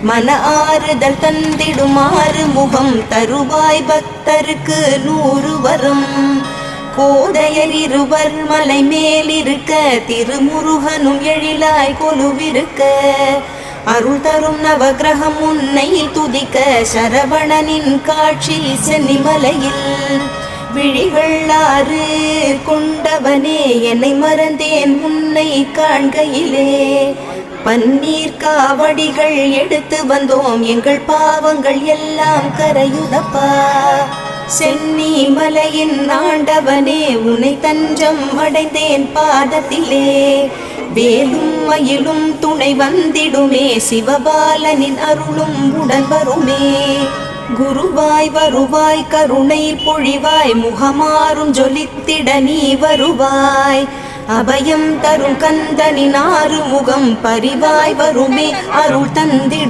மன ஆறுதல் தந்திடுமாறு முகம் தருவாய் பக்தருக்கு 100 வரும். கோதையர் இருவர் மலை மேலிருக்க திருமுருகனும் எழிலாய் கொலுவிருக்க அருள் தரும் நவகிரகம் உன்னை துதிக்க சரவணனின் காட்சி சென்னிமலையில். விழிகள் 6 கொண்டவனே என்னை மறந்தேன் உன்னை காண்கையிலே. பன்னீர் காவடிகள் எடுத்து வந்தோம் எங்கள் பாவங்கள் எல்லாம் கரையுதப்பா. சென்னி மலையின் ஆண்டவனே உன்னை தஞ்சம் அடைந்தேன் பாதத்திலே. வேலும் மயிலும் துணை வந்திடுமே சிவபாலனின் அருளும் உடன் வருமே. குருவாய் வருவாய் கருணை பொழிவாய் முகமாறும் ஜொலித்திட நீ வருவாய். அபயம் தரும் கந்தனின் 6 முகம் பரிவாய் வருமே அருள் தந்திட.